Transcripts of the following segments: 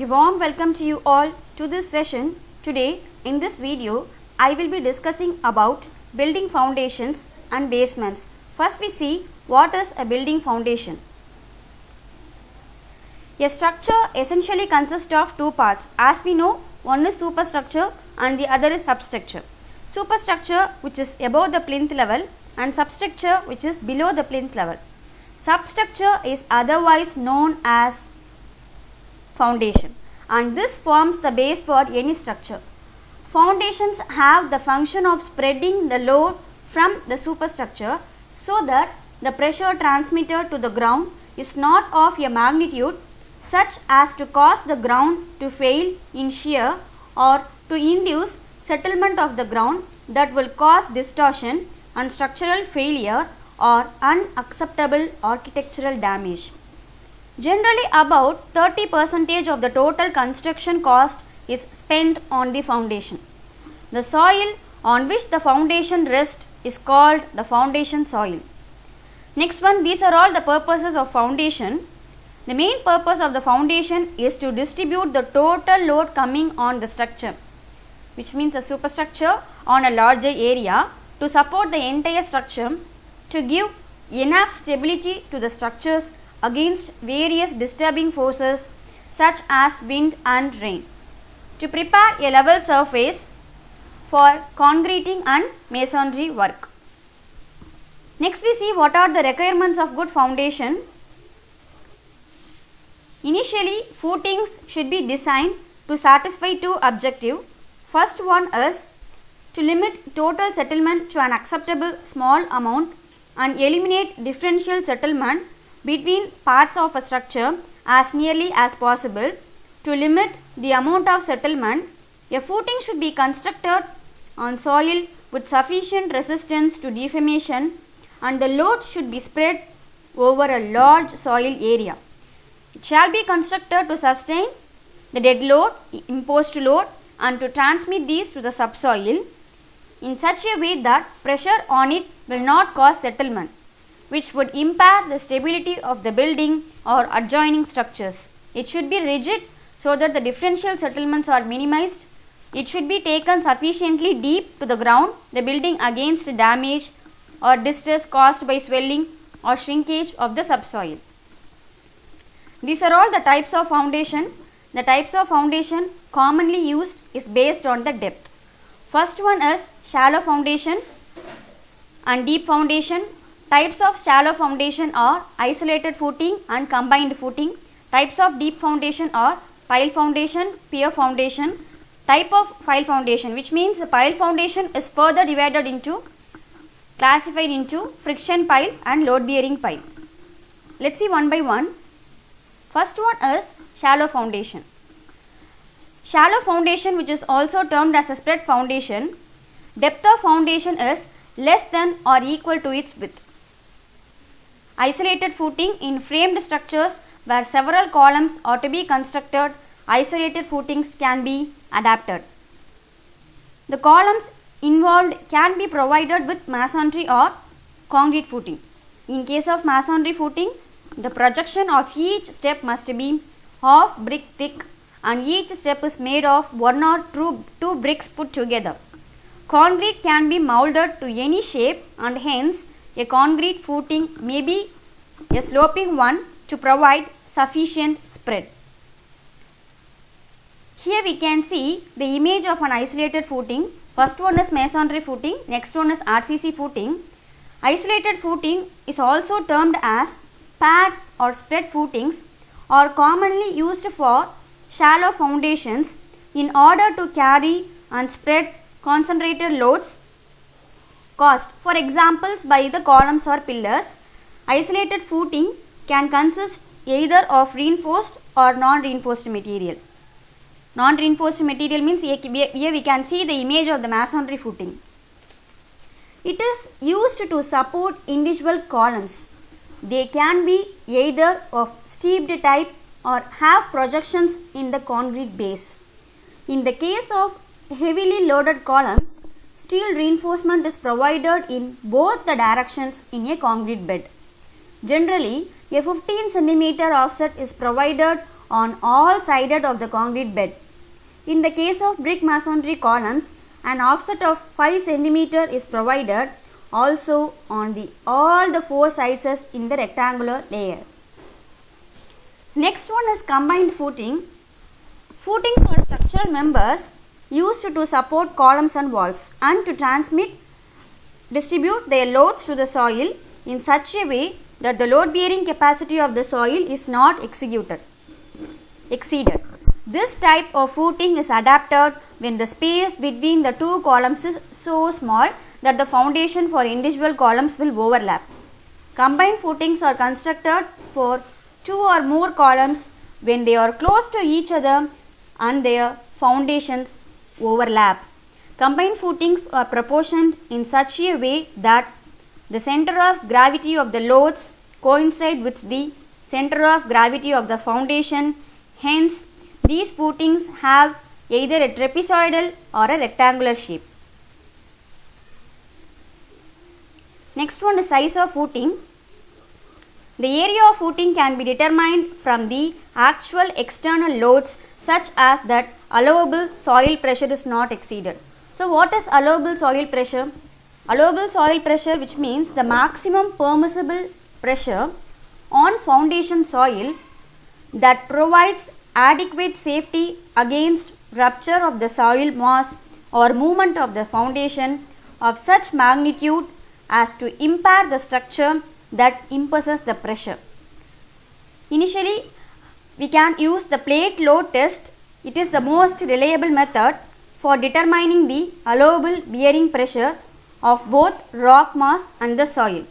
A warm welcome to you all to this session. Today in this video I will be discussing about building foundations and basements. First we see what is a building foundation. A structure essentially consists of two parts. As we know, one is superstructure and the other is substructure. Superstructure which is above the plinth level and substructure which is below the plinth level. Substructure is otherwise known as foundation, and this forms the base for any structure. Foundations have the function of spreading the load from the superstructure so that the pressure transmitted to the ground is not of a magnitude such as to cause the ground to fail in shear or to induce settlement of the ground that will cause distortion and structural failure or unacceptable architectural damage. Generally, about 30% of the total construction cost is spent on the foundation. The soil on which the foundation rests is called the foundation soil. Next one, these are all the purposes of foundation. The main purpose of the foundation is to distribute the total load coming on the structure, which means the superstructure on a larger area, to support the entire structure, to give enough stability to the structures against various disturbing forces such as wind and rain, to prepare a level surface for concreting and masonry work. Next we see what are the requirements of good foundation. Initially, footings should be designed to satisfy two objectives. First one is to limit total settlement to an acceptable small amount and eliminate differential settlement between parts of a structure as nearly as possible. To limit the amount of settlement, a footing should be constructed on soil with sufficient resistance to deformation, and the load should be spread over a large soil area. It shall be constructed to sustain the dead load, imposed load, and to transmit these to the subsoil in such a way that pressure on it will not cause settlement, which would impair the stability of the building or adjoining structures. It should be rigid so that the differential settlements are minimized. It should be taken sufficiently deep to the ground, the building, against damage or distress caused by swelling or shrinkage of the subsoil. These are all the types of foundation. The types of foundation commonly used is based on the depth. First one is shallow foundation and deep foundation. Types of shallow foundation are isolated footing and combined footing. Types of deep foundation are pile foundation, pier foundation. Type of pile foundation, which means the pile foundation is further divided into, classified into friction pile and load bearing pile. Let's see one by one. First one is shallow foundation. Shallow foundation, which is also termed as a spread foundation, depth of foundation is less than or equal to its width. Isolated footing in framed structures where several columns are to be constructed, isolated footings can be adapted. The columns involved can be provided with masonry or concrete footing. In case of masonry footing, the projection of each step must be half brick thick and each step is made of one or two bricks put together. Concrete can be molded to any shape, and hence a concrete footing may be a sloping one to provide sufficient spread. Here we can see the image of an isolated footing. First one is masonry footing, next one is RCC footing. Isolated footing is also termed as pad or spread footings, are commonly used for shallow foundations in order to carry and spread concentrated loads caused, for examples, by the columns or pillars. Isolated footing can consist either of reinforced or non-reinforced material. Non-reinforced material means here we can see the image of the masonry footing. It is used to support individual columns. They can be either of steeped type or have projections in the concrete base. In the case of heavily loaded columns, steel reinforcement is provided in both the directions in a concrete bed. Generally, a 15 cm offset is provided on all sides of the concrete bed. In the case of brick masonry columns, an offset of 5 cm is provided also on all the 4 sides in the rectangular layer. Next one is combined footing. Footings are structural members used to support columns and walls and to distribute their loads to the soil in such a way that the load bearing capacity of the soil is not exceeded. This type of footing is adapted when the space between the two columns is so small that the foundation for individual columns will overlap. Combined footings are constructed for 2 or more columns when they are close to each other and their foundations overlap. Combined footings are proportioned in such a way that the center of gravity of the loads coincide with the center of gravity of the foundation. Hence, these footings have either a trapezoidal or a rectangular shape. Next one is size of footing. The area of footing can be determined from the actual external loads such as that allowable soil pressure is not exceeded. So what is allowable soil pressure? Allowable soil pressure, which means the maximum permissible pressure on foundation soil that provides adequate safety against rupture of the soil mass or movement of the foundation of such magnitude as to impair the structure that imposes the pressure. Initially, we can use the plate load test. It is the most reliable method for determining the allowable bearing pressure of both rock mass and the soil.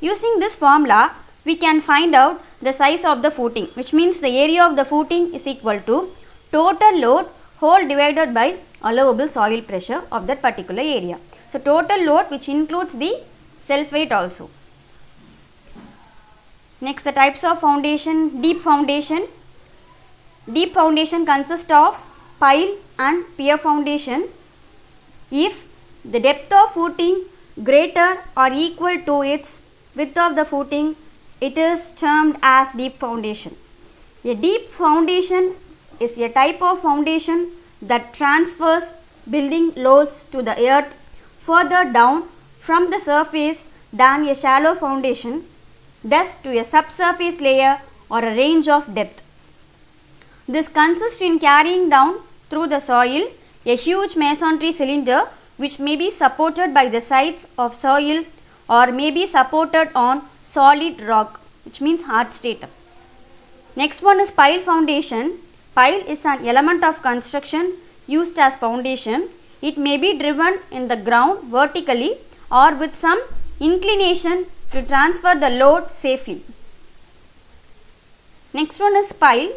Using this formula, we can find out the size of the footing, which means the area of the footing is equal to total load whole divided by allowable soil pressure of that particular area. So, total load which includes the self weight also. Next, the types of foundation. Deep foundation. Deep foundation consists of pile and pier foundation. If the depth of footing greater or equal to its width of the footing, it is termed as deep foundation. A deep foundation is a type of foundation that transfers building loads to the earth further down from the surface than a shallow foundation, thus to a subsurface layer or a range of depth. This consists in carrying down through the soil a huge masonry cylinder which may be supported by the sides of soil or may be supported on solid rock, which means hard stratum. Next one is pile foundation. Pile is an element of construction used as foundation. It may be driven in the ground vertically or with some inclination to transfer the load safely. Next one is pile.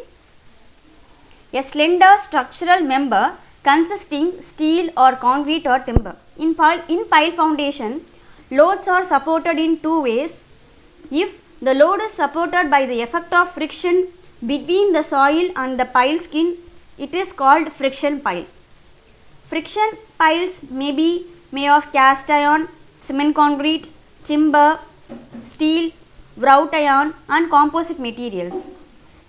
A slender structural member consisting steel or concrete or timber. In pile foundation, loads are supported in two ways. If the load is supported by the effect of friction between the soil and the pile skin, it is called friction pile. Friction piles may be made of cast iron, cement concrete, timber, steel, wrought iron and composite materials.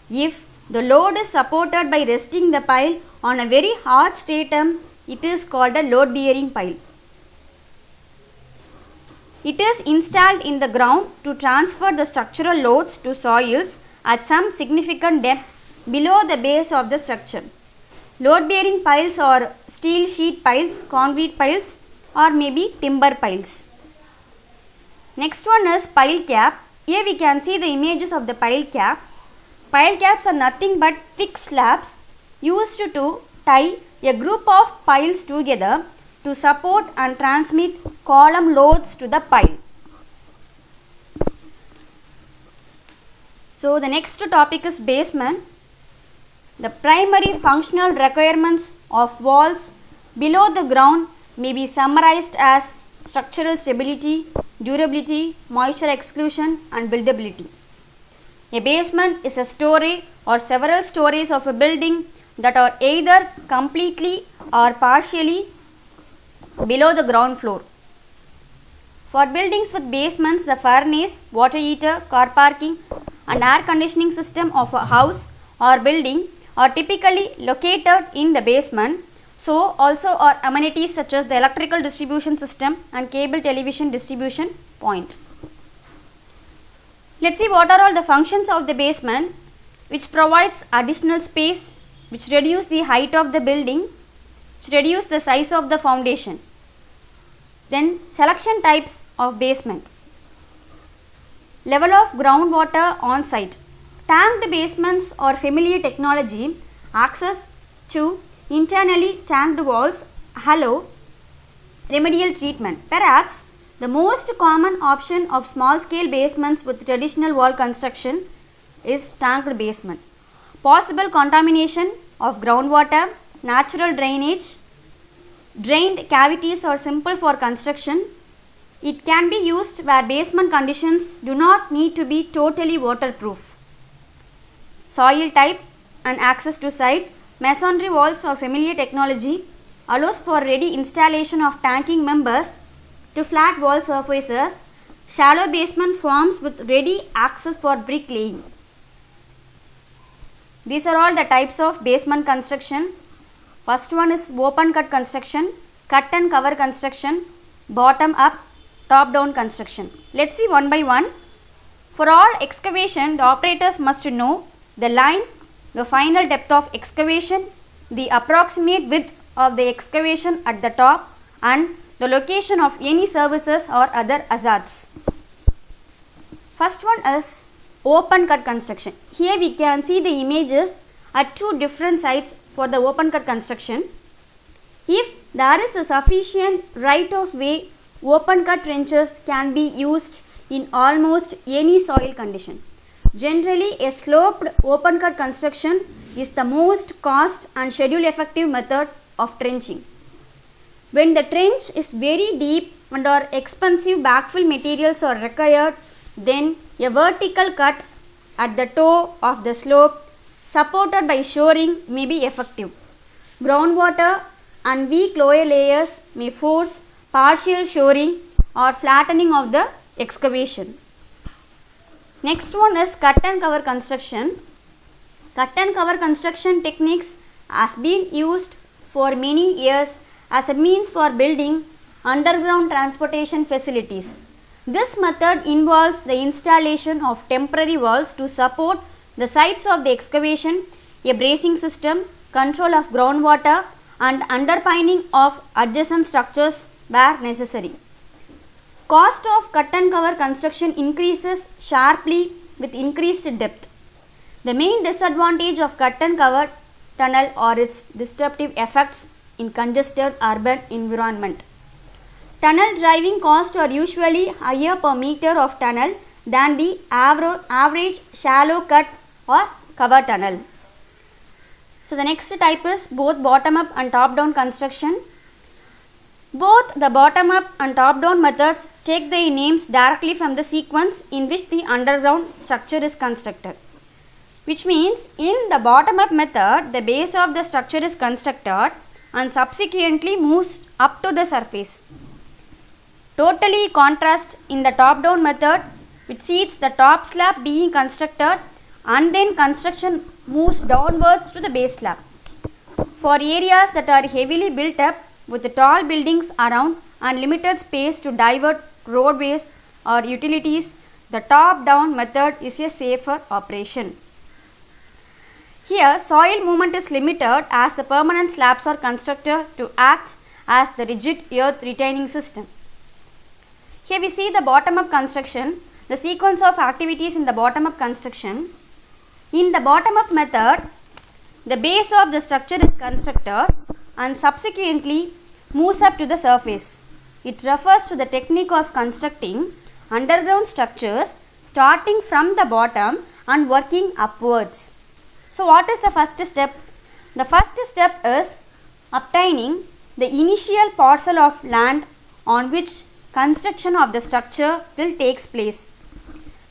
If the load is supported by resting the pile on a very hard stratum, it is called a load bearing pile. It is installed in the ground to transfer the structural loads to soils at some significant depth below the base of the structure. Load bearing piles are steel sheet piles, concrete piles or maybe timber piles. Next one is pile cap. Here we can see the images of the pile cap. Pile caps are nothing but thick slabs used to tie a group of piles together to support and transmit column loads to the pile. So the next topic is basement. The primary functional requirements of walls below the ground may be summarized as structural stability, durability, moisture exclusion and buildability. A basement is a story or several stories of a building that are either completely or partially below the ground floor. For buildings with basements, the furnace, water heater, car parking and air conditioning system of a house or building are typically located in the basement. So also are amenities such as the electrical distribution system and cable television distribution point. Let's see what are all the functions of the basement, which provides additional space, which reduce the height of the building, which reduce the size of the foundation. Then selection types of basement. Level of groundwater on site. Tanked basements are familiar technology. Access to internally tanked walls allow remedial treatment. Perhaps the most common option of small scale basements with traditional wall construction is tanked basement. Possible contamination of groundwater, natural drainage, drained cavities are simple for construction. It can be used where basement conditions do not need to be totally waterproof. Soil type and access to site. Masonry walls or familiar technology allows for ready installation of tanking members to flat wall surfaces. Shallow basement forms with ready access for bricklaying. These are all the types of basement construction. First one is open cut construction, cut and cover construction, bottom up, top down construction. Let's see one by one. For all excavation, the operators must know the line, the final depth of excavation, the approximate width of the excavation at the top, and the location of any services or other hazards. First one is open cut construction. Here we can see the images at two different sites for the open cut construction. If there is a sufficient right of way, open cut trenches can be used in almost any soil condition. Generally, a sloped open cut construction is the most cost and schedule effective method of trenching. When the trench is very deep and or expensive backfill materials are required, then a vertical cut at the toe of the slope supported by shoring may be effective. Groundwater and weak lower layers may force partial shoring or flattening of the excavation. Next one is cut and cover construction. Cut and cover construction techniques has been used for many years as a means for building underground transportation facilities. This method involves the installation of temporary walls to support the sides of the excavation, a bracing system, control of groundwater, and underpinning of adjacent structures where necessary. Cost of cut and cover construction increases sharply with increased depth. The main disadvantage of cut and cover tunnel are its disruptive effects in congested urban environment. Tunnel driving costs are usually higher per meter of tunnel than the average shallow cut or cover tunnel. So the next type is both bottom up and top down construction. Both the bottom up and top down methods take their names directly from the sequence in which the underground structure is constructed. Which means in the bottom up method, the base of the structure is constructed and subsequently moves up to the surface. Totally contrast in the top down method, which sees the top slab being constructed and then construction moves downwards to the base slab. For areas that are heavily built up with tall buildings around and limited space to divert roadways or utilities, the top down method is a safer operation. Here soil movement is limited as the permanent slabs are constructed to act as the rigid earth retaining system. Here we see the bottom up construction, the sequence of activities in the bottom up construction. In the bottom up method, the base of the structure is constructed and subsequently moves up to the surface. It refers to the technique of constructing underground structures starting from the bottom and working upwards. So what is the first step? The first step is obtaining the initial parcel of land on which construction of the structure will take place.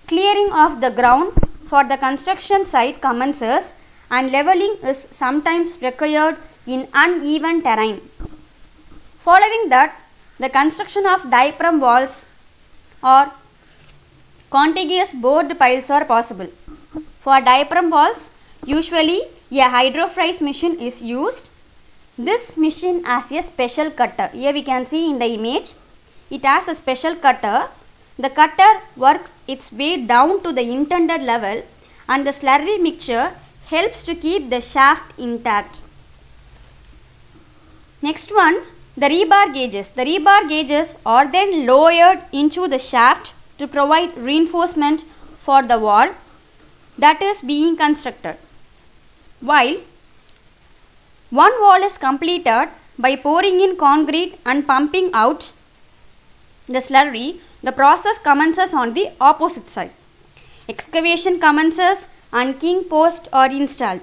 Clearing of the ground for the construction site commences and leveling is sometimes required in uneven terrain. Following that, the construction of diaphragm walls or contiguous board piles are possible. For diaphragm walls, Usually a hydrophrase machine is used. This machine has a special cutter. Here we can see in the image, it has a special cutter. The cutter works its way down to the intended level and the slurry mixture helps to keep the shaft intact. Next one, the rebar gauges. The rebar gauges are then lowered into the shaft to provide reinforcement for the wall that is being constructed. While one wall is completed by pouring in concrete and pumping out the slurry, the process commences on the opposite side. Excavation commences and king posts are installed.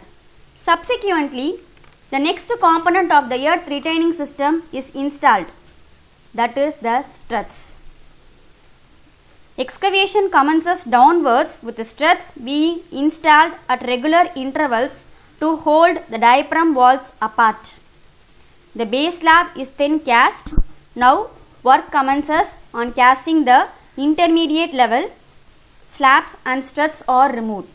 Subsequently, the next component of the earth retaining system is installed, that is the struts. Excavation commences downwards with the struts being installed at regular intervals to hold the diaphragm walls apart. The base slab is then cast. Now work commences on casting the intermediate level. Slabs and struts are removed.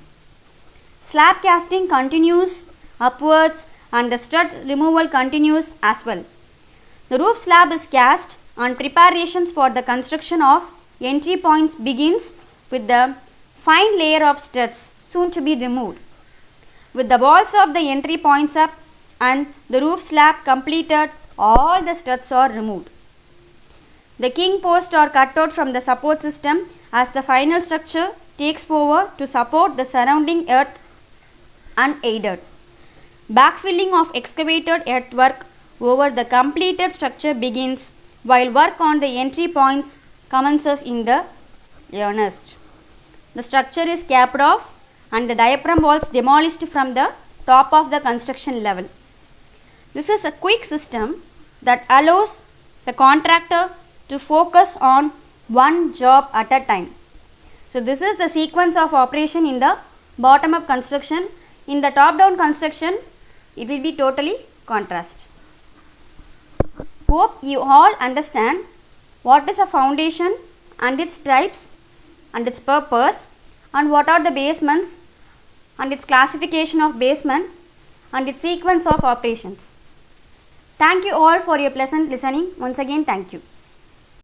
Slab casting continues upwards and the strut removal continues as well. The roof slab is cast and preparations for the construction of entry points begins with the fine layer of struts soon to be removed. With the walls of the entry points up and the roof slab completed, all the struts are removed. The king posts are cut out from the support system as the final structure takes over to support the surrounding earth unaided. Backfilling of excavated earthwork over the completed structure begins while work on the entry points commences in the earnest. The structure is capped off and the diaphragm walls demolished from the top of the construction level. This is a quick system that allows the contractor to focus on one job at a time. So this is the sequence of operation in the bottom up construction. In the top down construction, it will be totally contrast. Hope you all understand what is a foundation and its types and its purpose, and what are the basements and its classification of basement and its sequence of operations. Thank you all for your pleasant listening. Once again, thank you.